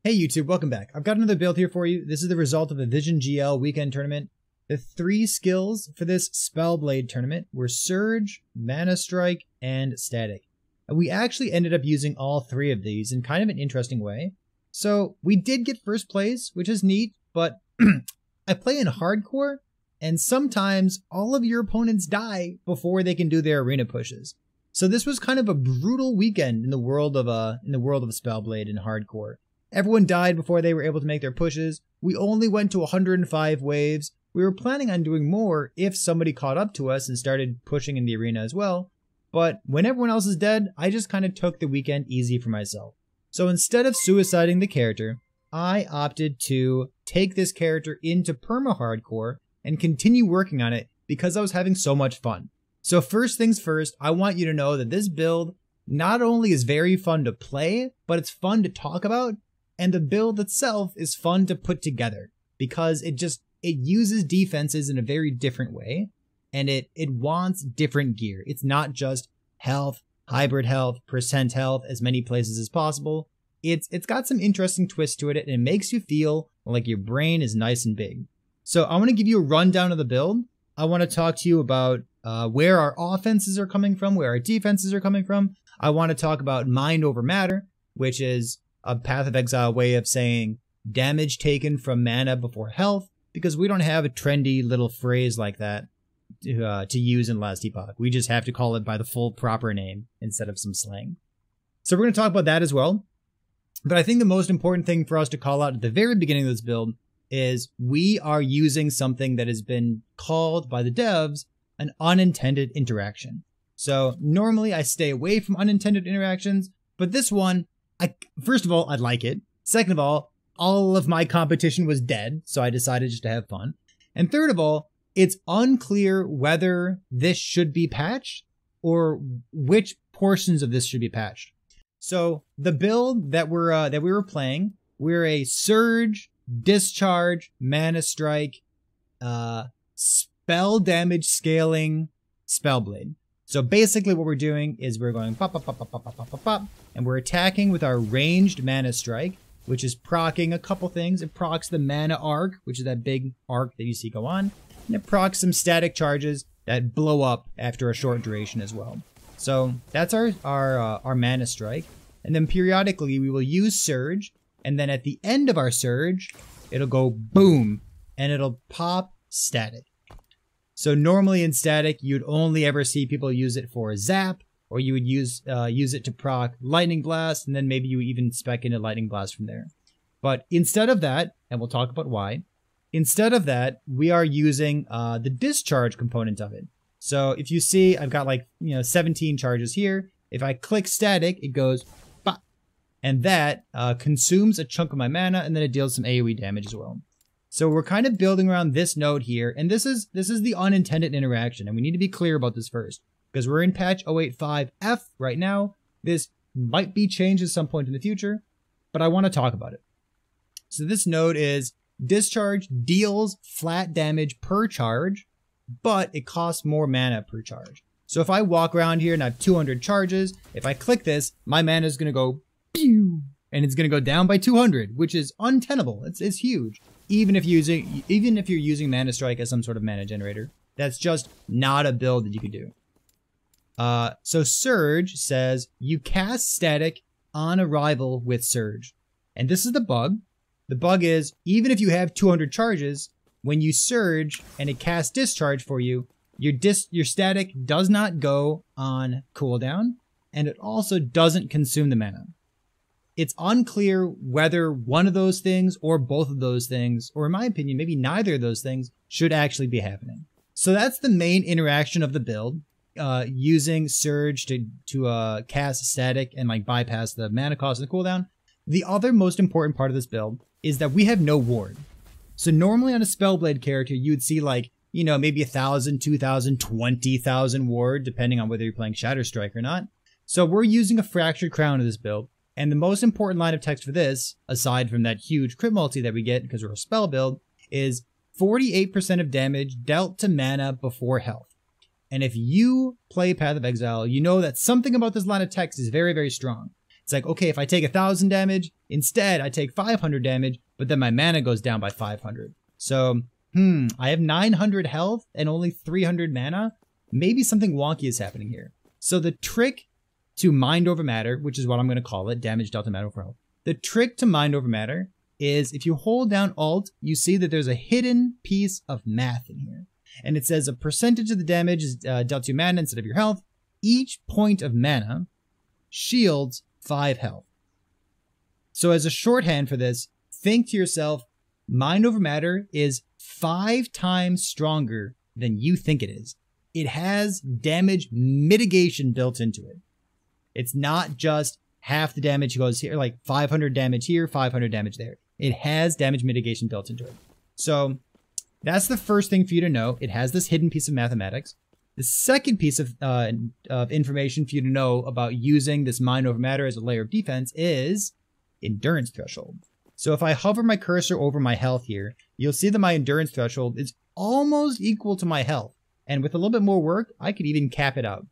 Hey YouTube, welcome back. I've got another build here for you. This is the result of a Vision GL weekend tournament. The three skills for this Spellblade tournament were Surge, Mana Strike, and Static. And we actually ended up using all three of these in kind of an interesting way. So we did get first place, which is neat, but I play in hardcore, and sometimes all of your opponents die before they can do their arena pushes. So this was kind of a brutal weekend in the world of Spellblade and hardcore. Everyone died before they were able to make their pushes. We only went to 105 waves. We were planning on doing more if somebody caught up to us and started pushing in the arena as well. But when everyone else is dead, I just kind of took the weekend easy for myself. So instead of suiciding the character, I opted to take this character into perma-hardcore and continue working on it because I was having so much fun. So first things first, I want you to know that this build not only is very fun to play, but it's fun to talk about. And the build itself is fun to put together because it uses defenses in a very different way, and it wants different gear. It's not just health, hybrid health, percent health, as many places as possible. It's got some interesting twists to it, and it makes you feel like your brain is nice and big. So I want to give you a rundown of the build. I want to talk to you about where our offenses are coming from, where our defenses are coming from. I want to talk about mind over matter, which is a Path of Exile way of saying damage taken from mana before health, because we don't have a trendy little phrase like that to use in Last Epoch. We just have to call it by the full proper name instead of some slang. So we're going to talk about that as well. But I think the most important thing for us to call out at the very beginning of this build is we are using something that has been called by the devs an unintended interaction. So normally I stay away from unintended interactions, but this one, first of all, I'd like it. Second of all of my competition was dead, so I decided just to have fun. And third of all, it's unclear whether this should be patched or which portions of this should be patched. So the build that we were playing, we're a Surge, Discharge, Mana Strike, spell damage scaling Spellblade. So basically what we're doing is we're going pop, pop, pop, pop, pop, pop, pop, pop, pop, and we're attacking with our ranged Mana Strike, which is proccing a couple things. It procs the Mana Arc, which is that big arc that you see go on, and it procs some static charges that blow up after a short duration as well. So that's our Mana Strike, and then periodically we will use Surge, and then at the end of our Surge, it'll go boom, and it'll pop static. So normally in static, you'd only ever see people use it for a zap, or you would use it to proc lightning blast, and then maybe you even spec into lightning blast from there. But instead of that, and we'll talk about why, instead of that, we are using the discharge component of it. So if you see, I've got 17 charges here. If I click static, it goes bop, and that consumes a chunk of my mana, and then it deals some AoE damage as well. So we're kind of building around this node here, and this is the unintended interaction, and we need to be clear about this first, because we're in patch 0.85F right now. This might be changed at some point in the future, but I want to talk about it. So this node is Discharge deals flat damage per charge, but it costs more mana per charge. So if I walk around here and I have 200 charges, if I click this, my mana is going to go pew, and it's going to go down by 200, which is untenable. It's huge. Even if you're using Mana Strike as some sort of mana generator, that's just not a build that you could do. So Surge says you cast static on arrival with Surge. And this is the bug. The bug is, even if you have 200 charges, when you Surge and it casts Discharge for you, your static does not go on cooldown, and it also doesn't consume the mana. It's unclear whether one of those things or both of those things, or in my opinion, maybe neither of those things, should actually be happening. So that's the main interaction of the build, using Surge to cast static and bypass the mana cost and the cooldown. The other most important part of this build is that we have no ward. So normally on a Spellblade character, you would see maybe 1,000, 2,000, 20,000 ward, depending on whether you're playing Shatterstrike or not. So we're using a Fractured Crown of this build. And the most important line of text for this, aside from that huge crit multi that we get because we're a spell build, is 48% of damage dealt to mana before health. And if you play Path of Exile, you know that something about this line of text is very, very strong. It's like, okay, if I take 1,000 damage, instead I take 500 damage, but then my mana goes down by 500. So, I have 900 health and only 300 mana. Maybe something wonky is happening here. So the trick to mind over matter, which is what I'm going to call it, damage delta matter over health. The trick to mind over matter is if you hold down Alt, you see that there's a hidden piece of math in here. And it says a percentage of the damage is dealt to your mana instead of your health. Each point of mana shields 5 health. So as a shorthand for this, think to yourself, mind over matter is 5 times stronger than you think it is. It has damage mitigation built into it. It's not just half the damage goes here, like 500 damage here, 500 damage there. It has damage mitigation built into it. So that's the first thing for you to know. It has this hidden piece of mathematics. The second piece of information for you to know about using this mind over matter as a layer of defense is endurance threshold. So if I hover my cursor over my health here, you'll see that my endurance threshold is almost equal to my health. And with a little bit more work, I could even cap it out.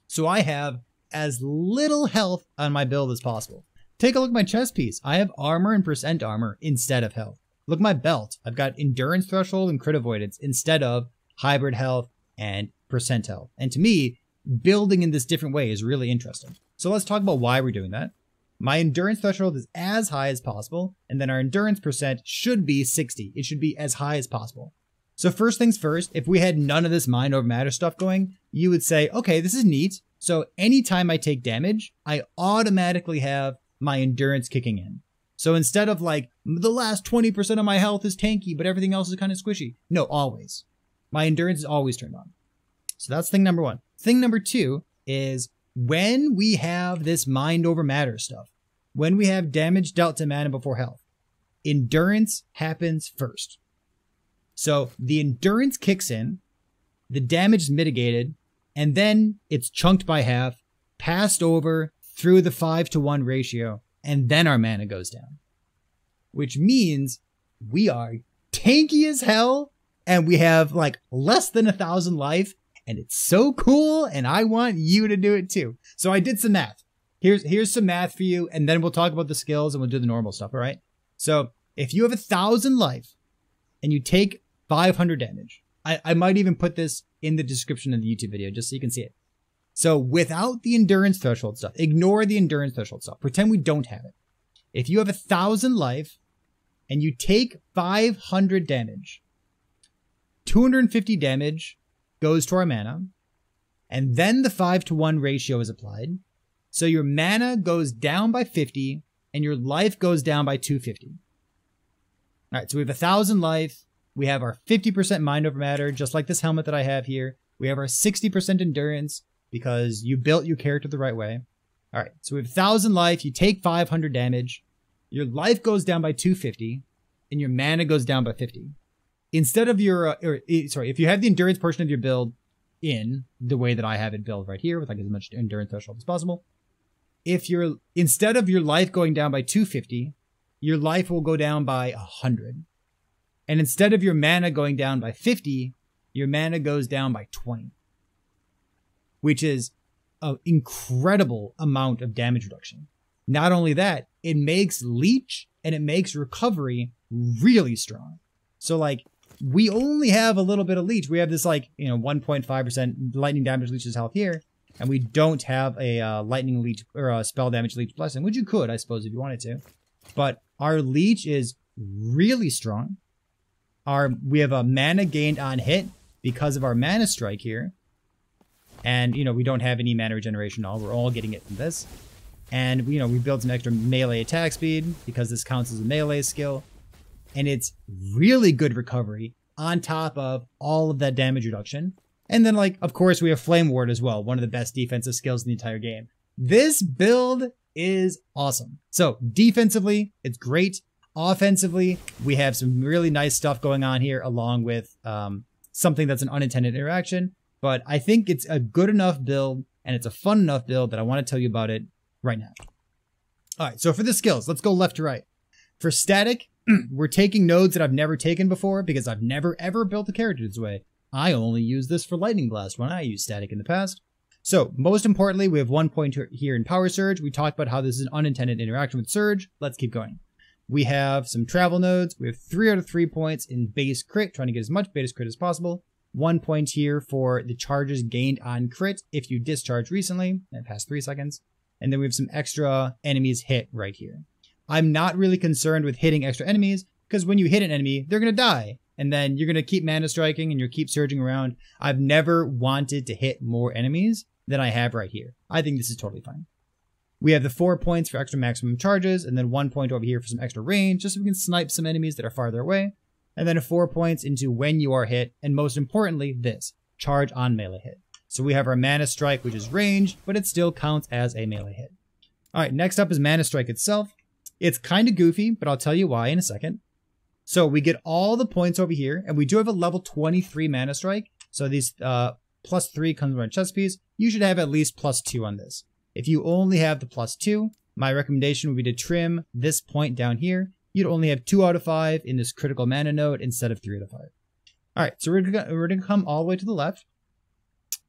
So I have as little health on my build as possible. Take a look at my chest piece. I have armor and percent armor instead of health. Look at my belt. I've got endurance threshold and crit avoidance instead of hybrid health and percent health. And to me, building in this different way is really interesting. So let's talk about why we're doing that. My endurance threshold is as high as possible, and then our endurance percent should be 60. It should be as high as possible. So first things first, if we had none of this mind over matter stuff going, you would say, okay, this is neat. So anytime I take damage, I automatically have my endurance kicking in. So instead of like, the last 20% of my health is tanky, but everything else is kind of squishy. No, always. My endurance is always turned on. So that's thing number one. Thing number two is when we have this mind over matter stuff, when we have damage dealt to mana before health, endurance happens first. So the endurance kicks in, the damage is mitigated, and then it's chunked by half, passed over through the 5-to-1 ratio, and then our mana goes down. Which means we are tanky as hell, and we have like less than 1,000 life, and it's so cool, and I want you to do it too. So I did some math. Here's some math for you, and then we'll talk about the skills, and we'll do the normal stuff, all right? So if you have 1,000 life, and you take 500 damage, I might even put this in the description of the YouTube video, just so you can see it. So without the endurance threshold stuff, ignore the endurance threshold stuff. Pretend we don't have it. If you have 1,000 life and you take 500 damage, 250 damage goes to our mana, and then the 5-to-1 ratio is applied. So your mana goes down by 50 and your life goes down by 250. All right, so we have 1,000 life. We have our 50% mind over matter, just like this helmet that I have here. We have our 60% endurance because you built your character the right way. All right, so we have 1,000 life. You take 500 damage. Your life goes down by 250, and your mana goes down by 50. Instead of your, if you have the endurance portion of your build in the way that I have it built right here, with like as much endurance threshold as possible, instead of your life going down by 250, your life will go down by 100. And instead of your mana going down by 50, your mana goes down by 20. Which is an incredible amount of damage reduction. Not only that, it makes leech and it makes recovery really strong. So like, we only have a little bit of leech. We have this like, 1.5% lightning damage leech's health here. And we don't have a lightning leech or a spell damage leech blessing, which you could, I suppose, if you wanted to. But our leech is really strong. We have a mana gained on hit because of our mana strike here. And, we don't have any mana regeneration at all. We're all getting it from this. And, we built some extra melee attack speed because this counts as a melee skill. And it's really good recovery on top of all of that damage reduction. And then, of course, we have Flame Ward as well. One of the best defensive skills in the entire game. This build is awesome. So, defensively, it's great. Offensively, we have some really nice stuff going on here, along with something that's an unintended interaction. But I think it's a good enough build, and it's a fun enough build that I want to tell you about it right now. All right, so for the skills, let's go left to right. For static, we're taking nodes that I've never taken before because I've never, ever built a character this way. I only use this for Lightning Blast when I use static in the past. So most importantly, we have 1 point here in Power Surge. We talked about how this is an unintended interaction with Surge. Let's keep going. We have some travel nodes. We have 3 out of 3 points in base crit, trying to get as much base crit as possible. 1 point here for the charges gained on crit if you discharge recently, and past 3 seconds. And then we have some extra enemies hit right here. I'm not really concerned with hitting extra enemies, because when you hit an enemy, they're going to die. And then you're going to keep mana striking and you'll keep surging around. I've never wanted to hit more enemies than I have right here. I think this is totally fine. We have the 4 points for extra maximum charges, and then 1 point over here for some extra range, just so we can snipe some enemies that are farther away. And then 4 points into when you are hit, and most importantly, this, charge on melee hit. So we have our Mana Strike, which is ranged, but it still counts as a melee hit. Alright, next up is Mana Strike itself. It's kind of goofy, but I'll tell you why in a second. So we get all the points over here, and we do have a level 23 Mana Strike. So these +3 comes from our chest piece. You should have at least +2 on this. If you only have the +2, my recommendation would be to trim this point down here. You'd only have 2 out of 5 in this critical mana node instead of 3 out of 5. Alright, so we're gonna come all the way to the left.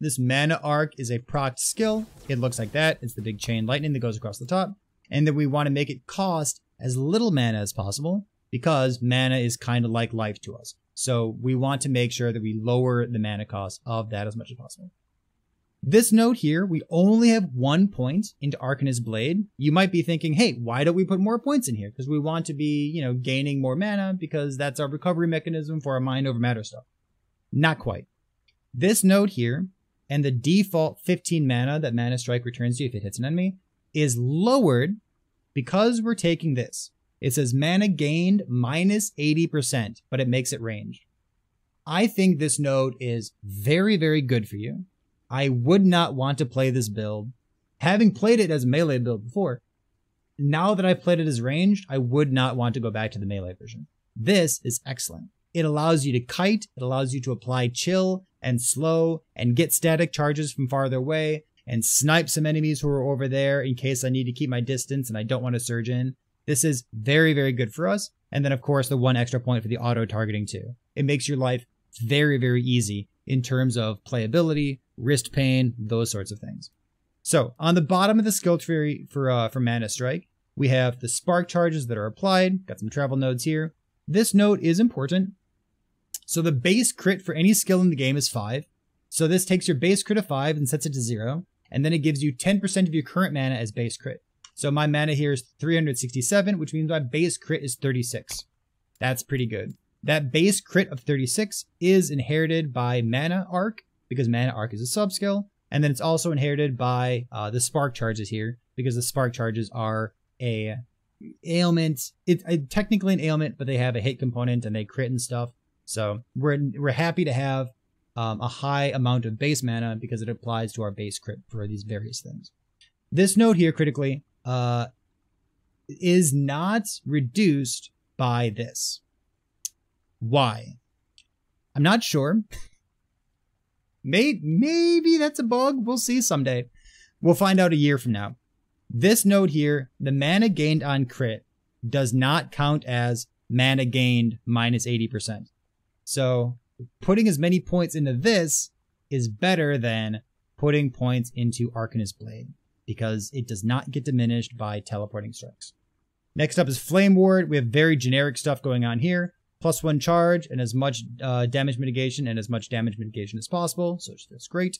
This Mana Arc is a proc skill. It looks like that. It's the big chain lightning that goes across the top. And then we want to make it cost as little mana as possible, because mana is kind of like life to us. So we want to make sure that we lower the mana cost of that as much as possible. This node here, we only have 1 point into Arcanist Blade. You might be thinking, hey, why don't we put more points in here? Because we want to be, gaining more mana, because that's our recovery mechanism for our mind over matter stuff. Not quite. This node here, and the default 15 mana that Mana Strike returns to you if it hits an enemy, is lowered because we're taking this. It says mana gained minus 80%, but it makes it ranged. I think this node is very, very good for you. I would not want to play this build. Having played it as a melee build before, now that I've played it as ranged, I would not want to go back to the melee version. This is excellent. It allows you to kite, it allows you to apply chill and slow and get static charges from farther away and snipe some enemies who are over there in case I need to keep my distance and I don't want to surge in. This is very, very good for us. And then, of course, the 1 extra point for the auto-targeting, too. It makes your life very, very easy in terms of playability, wrist pain, those sorts of things. So, on the bottom of the skill tree for Mana Strike, we have the spark charges that are applied. Got some travel nodes here. This node is important. So, the base crit for any skill in the game is 5. So, this takes your base crit of 5 and sets it to 0. And then it gives you 10% of your current mana as base crit. So my mana here is 367, which means my base crit is 36. That's pretty good. That base crit of 36 is inherited by Mana Arc, because Mana Arc is a sub-skill. And then it's also inherited by the Spark Charges here, because the Spark Charges are a ailment. It's technically an ailment, but they have a hit component and they crit and stuff. So we're happy to have a high amount of base mana because it applies to our base crit for these various things. This node here, critically, is not reduced by this. Why? I'm not sure. Maybe that's a bug. We'll see someday. We'll find out a year from now. This node here, the mana gained on crit, does not count as mana gained minus 80%. So putting as many points into this is better than putting points into Arcanist Blade, because it does not get diminished by teleporting strikes. Next up is Flame Ward. We have very generic stuff going on here. +1 charge and as much damage mitigation and as much damage mitigation as possible, so that's great.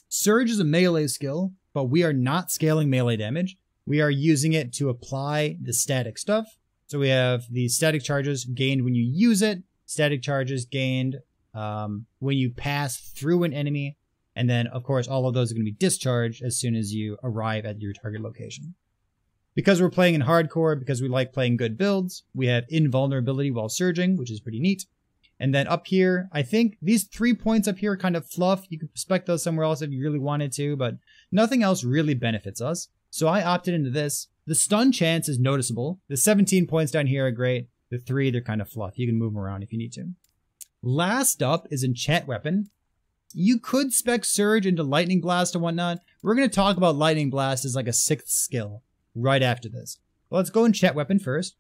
Surge is a melee skill, but we are not scaling melee damage. We are using it to apply the static stuff. So we have the static charges gained when you use it, static charges gained when you pass through an enemy, and then, of course, all of those are going to be discharged as soon as you arrive at your target location. Because we're playing in hardcore, because we like playing good builds, we have invulnerability while surging, which is pretty neat. And then up here, I think these 3 points up here are kind of fluff. You could spec those somewhere else if you really wanted to, but nothing else really benefits us. So I opted into this. The stun chance is noticeable. The 17 points down here are great. The 3, they're kind of fluff. You can move them around if you need to. Last up is Enchant Weapon. You could spec Surge into Lightning Blast and whatnot. We're going to talk about Lightning Blast as like a 6th skill right after this. Well, let's go Enchant Weapon first.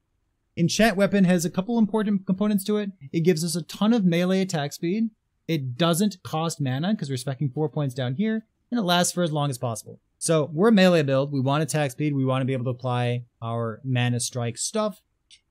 Enchant Weapon has a couple important components to it. It gives us a ton of melee attack speed. It doesn't cost mana because we're specking 4 points down here. and it lasts for as long as possible. So we're a melee build. We want attack speed. We want to be able to apply our mana strike stuff.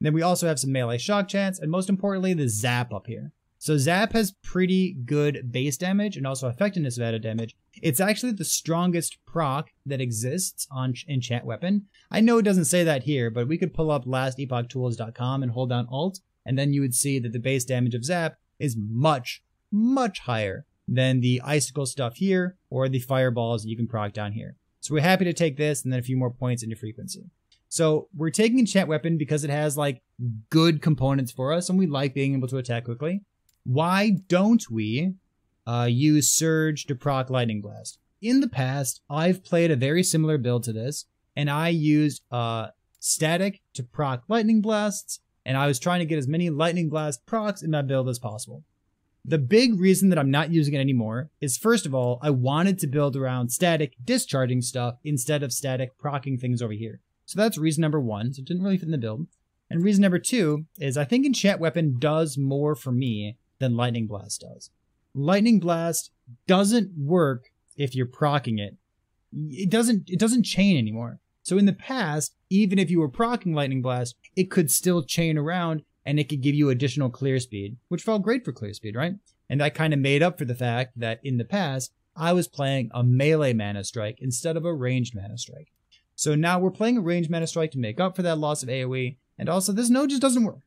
And then we also have some melee shock chance, and most importantly, the zap up here. So zap has pretty good base damage and also effectiveness of added damage. It's actually the strongest proc that exists on Enchant Weapon. I know it doesn't say that here, but we could pull up lastepochtools.com and hold down Alt, and then you would see that the base damage of zap is much, much higher than the icicle stuff here or the fireballs that you can proc down here. So we're happy to take this and then a few more points into frequency. So we're taking Enchant Weapon because it has like good components for us and we like being able to attack quickly. Why don't we use Surge to proc Lightning Blast? In the past, I've played a very similar build to this, and I used Static to proc Lightning Blasts, and I was trying to get as many Lightning Blast procs in my build as possible. The big reason that I'm not using it anymore is, first of all, I wanted to build around Static discharging stuff instead of Static proccing things over here. So that's reason number one, so it didn't really fit in the build. And reason number two is I think Enchant Weapon does more for me than Lightning Blast does. Lightning Blast doesn't work if you're proccing it. It doesn't chain anymore. So in the past, even if you were proccing Lightning Blast, it could still chain around and it could give you additional clear speed, which felt great for clear speed, right? And that kind of made up for the fact that in the past, I was playing a melee mana strike instead of a ranged mana strike. So now we're playing a ranged mana strike to make up for that loss of AoE, and also this node just doesn't work.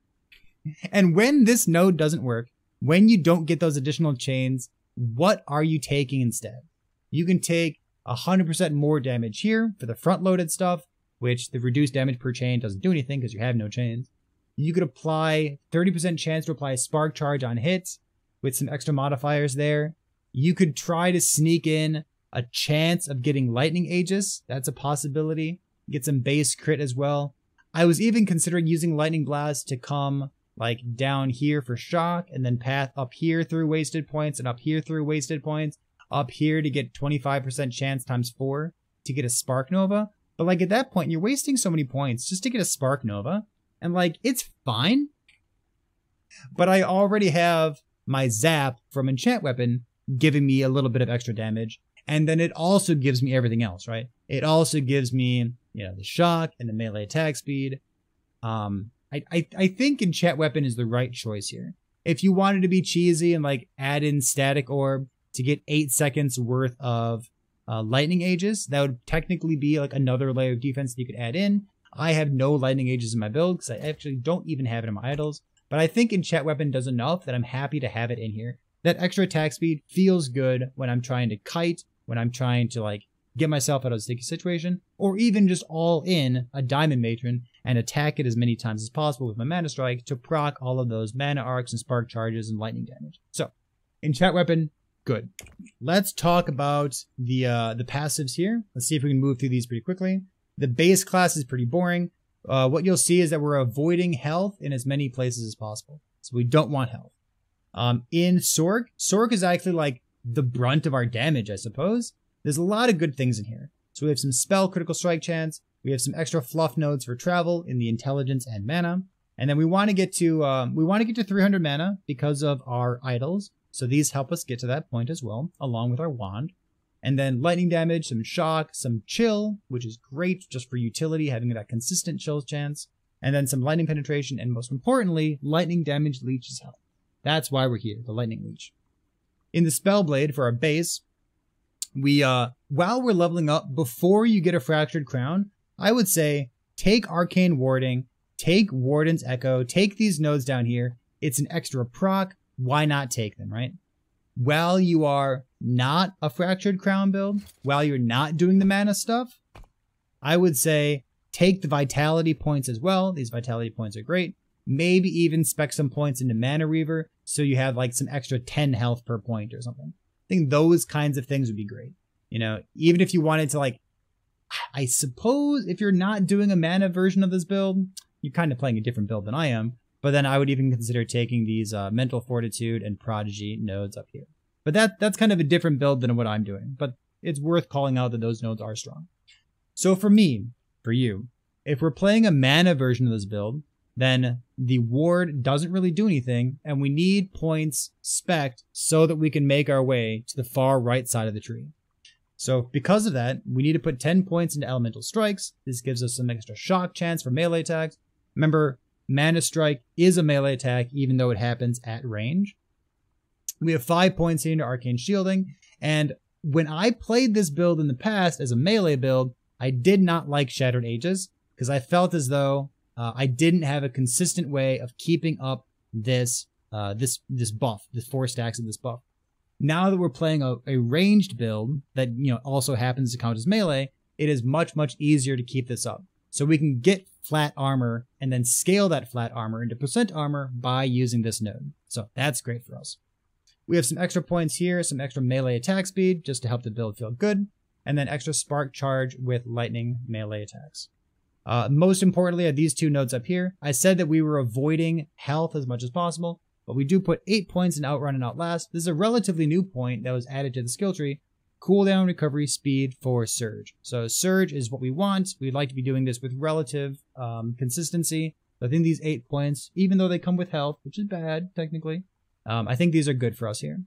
And when this node doesn't work, when you don't get those additional chains, what are you taking instead? You can take 100% more damage here for the front-loaded stuff, which the reduced damage per chain doesn't do anything because you have no chains. You could apply 30% chance to apply Spark Charge on hits with some extra modifiers there. You could try to sneak in a chance of getting Lightning Aegis. That's a possibility. Get some base crit as well. I was even considering using Lightning Blast to come like down here for shock and then path up here through wasted points and up here through wasted points, up here to get 25% chance times 4 to get a Spark Nova. But like at that point, you're wasting so many points just to get a Spark Nova. And like, it's fine. But I already have my Zap from Enchant Weapon giving me a little bit of extra damage. And then it also gives me everything else, right? It also gives me, you know, the shock and the melee attack speed. I think Enchant Weapon is the right choice here. If you wanted to be cheesy and like add in Static Orb to get 8 seconds worth of Lightning Aegis, that would technically be like another layer of defense that you could add in. I have no Lightning Aegis in my build because I actually don't even have it in my idols. But I think Enchant Weapon does enough that I'm happy to have it in here. That extra attack speed feels good when I'm trying to kite, when I'm trying to like get myself out of a sticky situation, or even just all in a Diamond Matron and attack it as many times as possible with my Mana Strike to proc all of those Mana Arcs and Spark Charges and Lightning damage. So, Enchant Weapon, good. Let's talk about the passives here. Let's see if we can move through these pretty quickly. The base class is pretty boring. What you'll see is that we're avoiding health in as many places as possible. So we don't want health. In Sorg is actually like the brunt of our damage, I suppose. There's a lot of good things in here. So we have some spell critical strike chance. We have some extra fluff nodes for travel in the intelligence and mana. And then we want to get to 300 mana because of our idols. So these help us get to that point as well, along with our wand. And then lightning damage, some shock, some chill, which is great just for utility, having that consistent chill chance. And then some lightning penetration, and most importantly, lightning damage leeches health. That's why we're here, the lightning leech. In the Spellblade, for our base, we, while we're leveling up, before you get a Fractured Crown, I would say take Arcane Warding, take Warden's Echo, take these nodes down here. It's an extra proc. Why not take them, right? While you are not a Fractured Crown build, while you're not doing the mana stuff, I would say take the Vitality points as well. These Vitality points are great. Maybe even spec some points into Mana Reaver so you have like some extra 10 health per point or something. I think those kinds of things would be great. You know, even if you wanted to like, I suppose if you're not doing a mana version of this build, you're kind of playing a different build than I am. But then I would even consider taking these Mental Fortitude and Prodigy nodes up here. But that's kind of a different build than what I'm doing. But it's worth calling out that those nodes are strong. So for me, for you, if we're playing a mana version of this build, then the ward doesn't really do anything, and we need points spec'd so that we can make our way to the far right side of the tree. So because of that, we need to put 10 points into elemental strikes. This gives us some extra shock chance for melee attacks. Remember, Mana Strike is a melee attack even though it happens at range. We have 5 points here into arcane shielding, and when I played this build in the past as a melee build, I did not like Shattered Ages because I felt as though I didn't have a consistent way of keeping up this buff, this 4 stacks of this buff. Now that we're playing a ranged build that also happens to count as melee, it is much easier to keep this up. So we can get flat armor and then scale that flat armor into percent armor by using this node. So that's great for us. We have some extra points here, some extra melee attack speed just to help the build feel good, and then extra spark charge with lightning melee attacks. Most importantly, at these 2 nodes up here, I said that we were avoiding health as much as possible, but we do put 8 points in Outrun and Outlast. This is a relatively new point that was added to the skill tree. Cooldown recovery speed for Surge. So Surge is what we want. We'd like to be doing this with relative consistency. I think these 8 points, even though they come with health, which is bad technically, I think these are good for us here.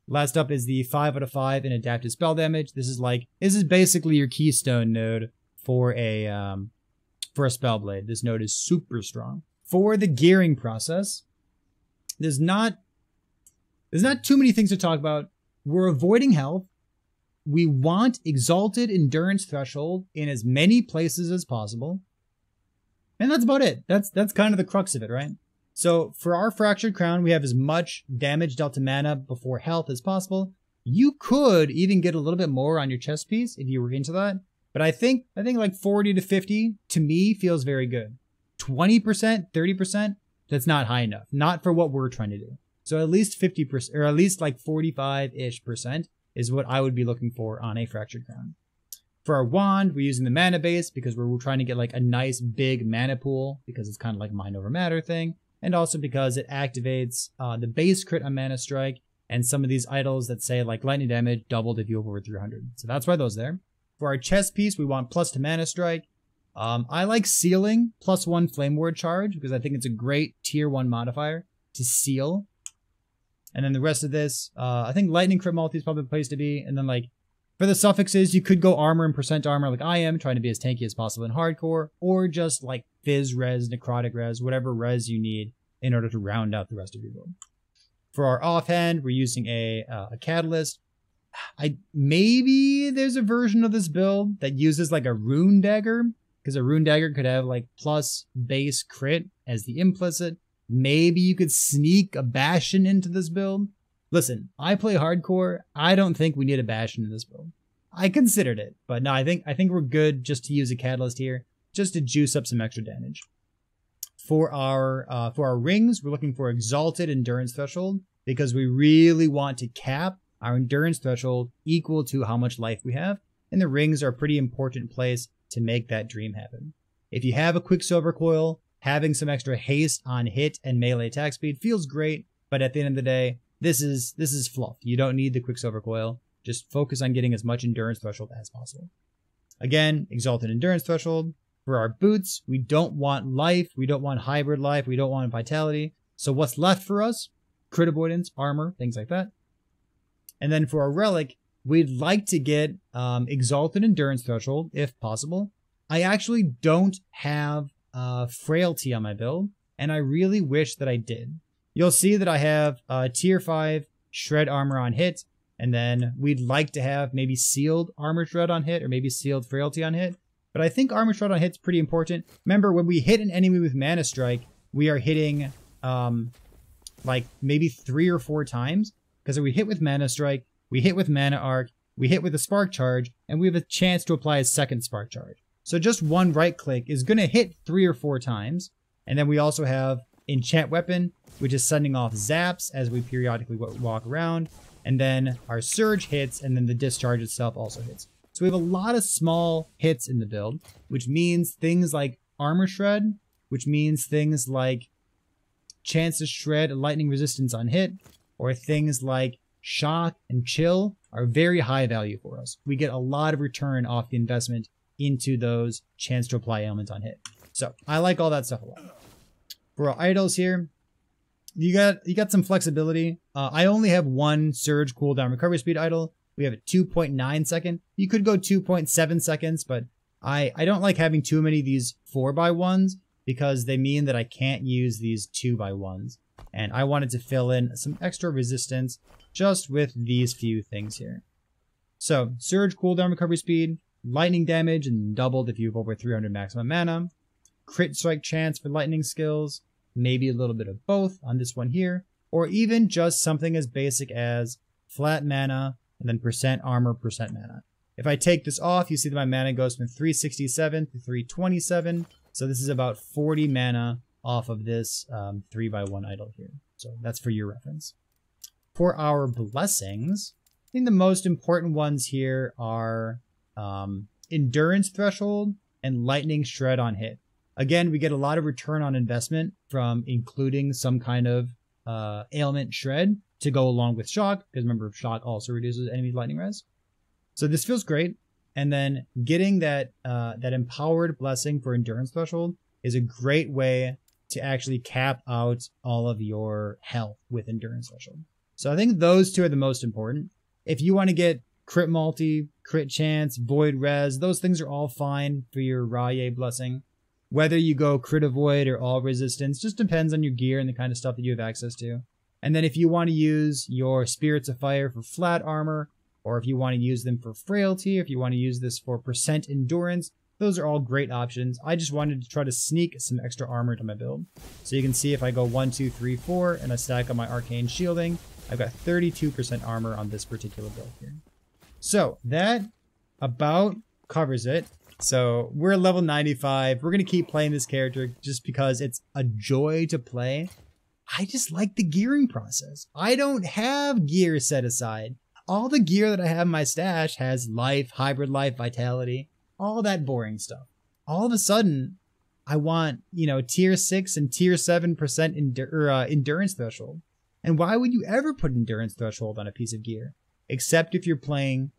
Last up is the 5 out of 5 in adaptive spell damage. This is basically your keystone node for a Spellblade. This node is super strong. For the gearing process, there's not too many things to talk about. We're avoiding health. We want Exalted Endurance Threshold in as many places as possible. And that's about it. That's kind of the crux of it, right? So for our Fractured Crown, we have as much damage dealt to mana before health as possible. You could even get a little bit more on your chest piece if you were into that. But I think like 40 to 50 to me feels very good. 20%, 30%, that's not high enough. Not for what we're trying to do. So at least 50%, or at least like 45-ish% is what I would be looking for on a Fractured Crown. For our wand, we're using the mana base because we're trying to get like a nice big mana pool because it's kind of like mind over matter thing. And also because it activates the base crit on Mana Strike and some of these idols that say like lightning damage doubled if you have over 300. So that's why those there. For our chest piece, we want plus to Mana Strike. I like sealing +1 Flame Ward charge because I think it's a great tier 1 modifier to seal. And then the rest of this, I think lightning crit multi is probably the place to be. And then like for the suffixes, you could go armor and percent armor like I am, trying to be as tanky as possible in hardcore, or just like fizz res, necrotic res, whatever res you need in order to round out the rest of your build. For our offhand, we're using a catalyst. Maybe there's a version of this build that uses like a rune dagger, because a rune dagger could have like plus base crit as the implicit. Maybe you could sneak a Bastion into this build. Listen, I play hardcore. I don't think we need a Bastion in this build. I considered it, but no, I think we're good just to use a catalyst here, just to juice up some extra damage. For our rings, we're looking for Exalted Endurance Threshold because we really want to cap our endurance threshold equal to how much life we have, and the rings are a pretty important place to make that dream happen. If you have a Quicksilver Coil, having some extra haste on hit and melee attack speed feels great, but at the end of the day, this is fluff. You don't need the Quicksilver Coil. Just focus on getting as much endurance threshold as possible. Again, Exalted Endurance Threshold. For our boots, we don't want life, we don't want hybrid life, we don't want vitality. So what's left for us? Crit avoidance, armor, things like that. And then for our relic, we'd like to get Exalted Endurance Threshold, if possible. I actually don't have Frailty on my build, and I really wish that I did. You'll see that I have Tier 5 Shred Armor on hit, and then we'd like to have maybe Sealed Armor Shred on hit, or maybe Sealed Frailty on hit. But I think Armor Shred on hit's pretty important. Remember, when we hit an enemy with Mana Strike, we are hitting like maybe 3 or 4 times. Because if we hit with Mana Strike, we hit with Mana Arc, we hit with a Spark Charge, and we have a chance to apply a second Spark Charge. So just one right click is going to hit 3 or 4 times. And then we also have Enchant Weapon, which is sending off zaps as we periodically walk around. And then our Surge hits, and then the Discharge itself also hits. So we have a lot of small hits in the build, which means things like Armor Shred, which means things like chance to shred lightning resistance on hit, or things like Shock and Chill are very high value for us. We get a lot of return off the investment into those chance to apply ailments on hit. So I like all that stuff a lot. For our idols here, you got some flexibility. I only have one Surge cooldown recovery speed idol. We have a 2.9 second. You could go 2.7 seconds, but I don't like having too many of these 4x1s because they mean that I can't use these 2x1s. And I wanted to fill in some extra resistance just with these few things here. So, Surge cooldown recovery speed, lightning damage and doubled if you have over 300 maximum mana, crit strike chance for lightning skills, maybe a little bit of both on this one here, or even just something as basic as flat mana and then percent armor, percent mana. If I take this off, you see that my mana goes from 367 to 327, so this is about 40 mana off of this 3x1 idol here. So that's for your reference. For our blessings, I think the most important ones here are endurance threshold and lightning shred on hit. Again, we get a lot of return on investment from including some kind of ailment shred to go along with shock, because remember, shock also reduces enemy lightning res. So this feels great. And then getting that that empowered blessing for endurance threshold is a great way to actually cap out all of your health with endurance threshold. So I think those two are the most important. If you want to get crit multi, crit chance, void res, those things are all fine for your Raye blessing. Whether you go crit avoid or all resistance just depends on your gear and the kind of stuff that you have access to. And then if you want to use your Spirits of Fire for flat armor, or if you want to use them for frailty, if you want to use this for percent endurance, those are all great options. I just wanted to try to sneak some extra armor to my build. So you can see if I go 1, 2, 3, 4, and I stack on my arcane shielding, I've got 32% armor on this particular build here. So that about covers it. So we're level 95. We're going to keep playing this character just because it's a joy to play. I just like the gearing process. I don't have gear set aside. All the gear that I have in my stash has life, hybrid life, vitality, all that boring stuff. All of a sudden, I want, you know, tier 6 and tier 7% endurance threshold. And why would you ever put endurance threshold on a piece of gear? Except if you're playing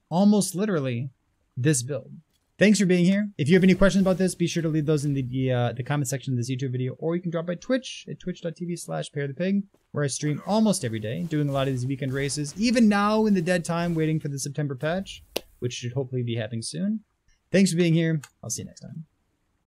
almost literally this build. Thanks for being here. If you have any questions about this, be sure to leave those in the comment section of this YouTube video, or you can drop by Twitch at twitch.tv/PearThePig, where I stream almost every day, doing a lot of these weekend races, even now in the dead time waiting for the September patch, which should hopefully be happening soon. Thanks for being here. I'll see you next time.